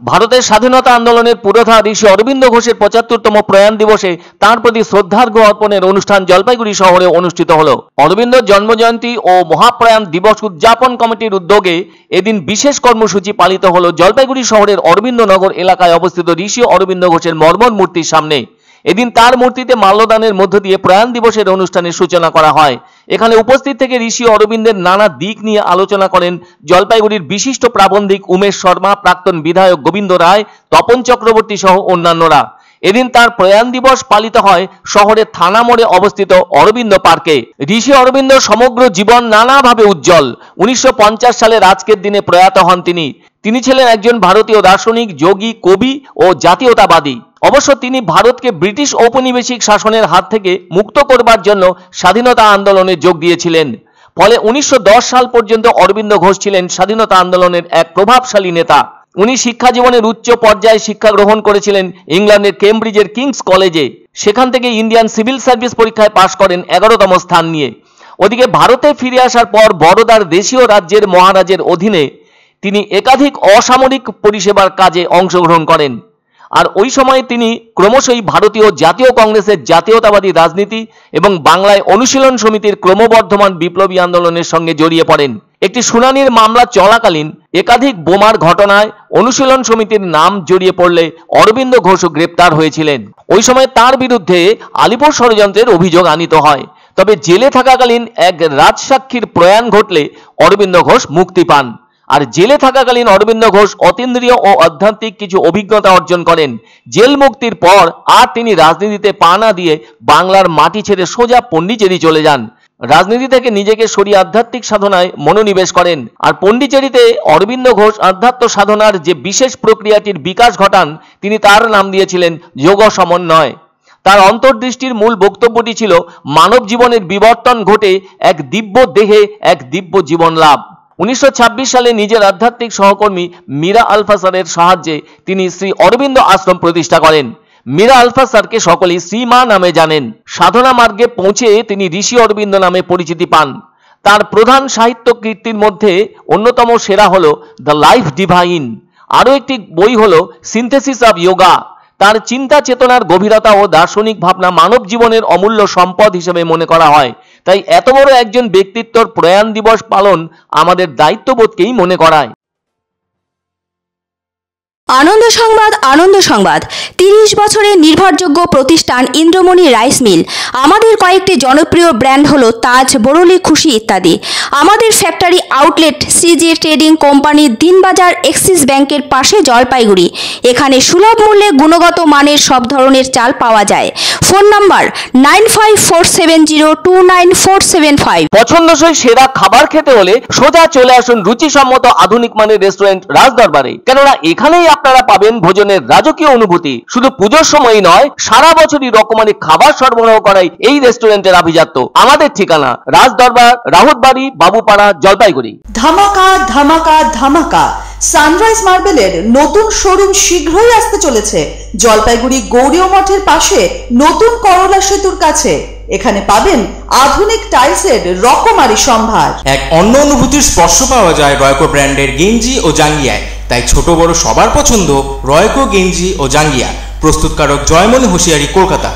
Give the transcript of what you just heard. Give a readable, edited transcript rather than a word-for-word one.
ভারতের স্বাধীনতা আন্দোলনের পুরোধা ঋষি অরবিন্দ ঘোষের ৭৫তম প্রয়াণ দিবসে তাঁর প্রতি শ্রদ্ধার্ঘ্য অর্পণের অনুষ্ঠান জলপাইগুড়ি শহরে অনুষ্ঠিত হলো। অরবিন্দ জন্মজয়ন্তী ও মহাপ্রয়াণ দিবস উদযাপন কমিটির উদ্যোগে এদিন বিশেষ কর্মসূচি পালিত হলো জলপাইগুড়ি শহরের অরবিন্দনগর এলাকায় অবস্থিত ঋষি অরবিন্দ ঘোষের মর্মর মূর্তির সামনে। এদিন তার মূর্তিতে মাল্যদানের মধ্য দিয়ে প্রয়াণ দিবসের অনুষ্ঠানের সূচনা করা হয়। এখানে উপস্থিত থেকে ঋষি অরবিন্দের নানা দিক নিয়ে আলোচনা করেন জলপাইগুড়ির বিশিষ্ট প্রাবন্ধিক উমেশ শর্মা, প্রাক্তন বিধায়ক গোবিন্দ রায়, তপন চক্রবর্তী সহ অন্যান্যরা। এদিন তার প্রয়াণ দিবস পালিত হয় শহরের থানা মোড়ে অবস্থিত অরবিন্দ পার্কে। ঋষি অরবিন্দ সমগ্র জীবন নানাভাবে উজ্জ্বল। ১৯৫০ সালের আজকের দিনে প্রয়াত হন তিনি ছিলেন একজন ভারতীয় দার্শনিক, যোগী, কবি ও জাতীয়তাবাদী। অবশ্য তিনি ভারতকে ব্রিটিশ ঔপনিবেশিক শাসনের হাত থেকে মুক্ত করবার জন্য স্বাধীনতা আন্দোলনে যোগ দিয়েছিলেন। ফলে ১৯১০ সাল পর্যন্ত অরবিন্দ ঘোষ ছিলেন স্বাধীনতা আন্দোলনের এক প্রভাবশালী নেতা। উনি শিক্ষা জীবনের উচ্চ পর্যায়ে শিক্ষা গ্রহণ করেছিলেন ইংল্যান্ডের কেমব্রিজের কিংস কলেজে। সেখান থেকে ইন্ডিয়ান সিভিল সার্ভিস পরীক্ষায় পাশ করেন ১১তম স্থান নিয়ে। ওদিকে ভারতে ফিরে আসার পর বরোদার দেশীয় রাজ্যের মহারাজের অধীনে তিনি একাধিক অসামরিক পরিষেবার কাজে অংশগ্রহণ করেন। আর ওই সময়ে তিনি ক্রমশই ভারতীয় জাতীয় কংগ্রেসের জাতীয়তাবাদী রাজনীতি এবং বাংলায় অনুশীলন সমিতির ক্রমবর্ধমান বিপ্লবী আন্দোলনের সঙ্গে জড়িয়ে পড়েন। একটি শুনানির মামলা চলাকালীন একাধিক বোমার ঘটনায় অনুশীলন সমিতির নাম জড়িয়ে পড়লে অরবিন্দ ঘোষও গ্রেপ্তার হয়েছিলেন। ওই সময় তার বিরুদ্ধে আলিপুর ষড়যন্ত্রের অভিযোগ আনিত হয়। তবে জেলে থাকাকালীন এক রাজসাক্ষীর প্রয়াণ ঘটলে অরবিন্দ ঘোষ মুক্তি পান। আর জেলে থাকাকালীন অরবিন্দ ঘোষ অতীন্দ্রিয় ও আধ্যাত্মিক কিছু অভিজ্ঞতা অর্জন করেন। জেল মুক্তির পর আর তিনি রাজনীতিতে পা না দিয়ে বাংলার মাটি ছেড়ে সোজা পন্ডিচেরি চলে যান। রাজনীতি থেকে নিজেকে সরিয়ে আধ্যাত্মিক সাধনায় মনোনিবেশ করেন। আর পন্ডিচেরিতে অরবিন্দ ঘোষ আধ্যাত্ম সাধনার যে বিশেষ প্রক্রিয়াটির বিকাশ ঘটান তিনি তার নাম দিয়েছিলেন যোগ সমন্বয়। তার অন্তর্দৃষ্টির মূল বক্তব্যটি ছিল মানব জীবনের বিবর্তন ঘটে এক দিব্য দেহে এক দিব্য জীবন লাভ। ১৯২৬ সালে নিজের আধ্যাত্মিক সহকর্মী মীরা আলফাসারের সাহায্যে তিনি শ্রী অরবিন্দ আশ্রম প্রতিষ্ঠা করেন। মীরা আলফাসারকে সকলেই শ্রীমা নামে জানেন। সাধনা মার্গে পৌঁছে তিনি ঋষি অরবিন্দ নামে পরিচিতি পান। তার প্রধান সাহিত্য কীর্তির মধ্যে অন্যতম সেরা হলো দ্য লাইফ ডিভাইন। আরও একটি বই হলো সিনথেসিস অব যোগা। তার চিন্তা চেতনার গভীরতা ও দার্শনিক ভাবনা মানব জীবনের অমূল্য সম্পদ হিসেবে মনে করা হয়। তাই এত বড় একজন ব্যক্তিত্বর প্রয়াণ দিবস পালন আমাদের দায়িত্ববোধকেই মনে করায়। আনন্দ সংবাদ, আনন্দ সংবাদ। ৩০ বছরের নির্ভরযোগ্য প্রতিষ্ঠান ইন্দ্রমণি রাইস মিল। আমাদের কয়েকটি জনপ্রিয় ব্র্যান্ড হলো তাজ, বরলি, খুশি ইত্যাদি। আমাদের factory outlet CG trading company, Dinbazar, axis ব্যাংকের পাশে জলপাইগুড়ি। এখানে সুলভ মূল্যে গুণগত মানের সব ধরনের চাল পাওয়া যায়। Phone number 9547029475। পছন্দসই সেরা খাবার খেতে হলে সোজা চলে আসুন রুচিসম্মত আধুনিক মানের রেস্টুরেন্ট রাজদরবারে। কেননা এখানেই আপনারা পাবেন ভোজনের রাজকীয় অনুভূতি। শুধু পুজোর সময়ই নয়, সারা বছরই রকমারি খাবার সরবরাহ করাই এই রেস্টুরেন্টের আভিজাত্য। আমাদের ঠিকানা রাজদরবার, রাহুতবাড়ি, বাবুপাড়া, জলপাইগুড়ি। ধামাকা ধামাকা ধামাকা! সানরাইজ মার্বেলের নতুন শোরুম শীঘ্রই আসতে চলেছে জলপাইগুড়ি গৌরীয় মঠের পাশে নতুন করলা সেতুর কাছে। এখানে পাবেন আধুনিক টাইলসের রকমারি সম্ভার। এক অন্য অনুভূতির স্পর্শ পাওয়া যায় রয়কো ব্র্যান্ডের গেঞ্জি ও জাঙ্গিয়ায়। তাই ছোট বড় সবার পছন্দ রয়কো গেঞ্জি ও জাঙ্গিয়া। প্রস্তুতকারক জয়মনি হোশিয়ারি, কলকাতা।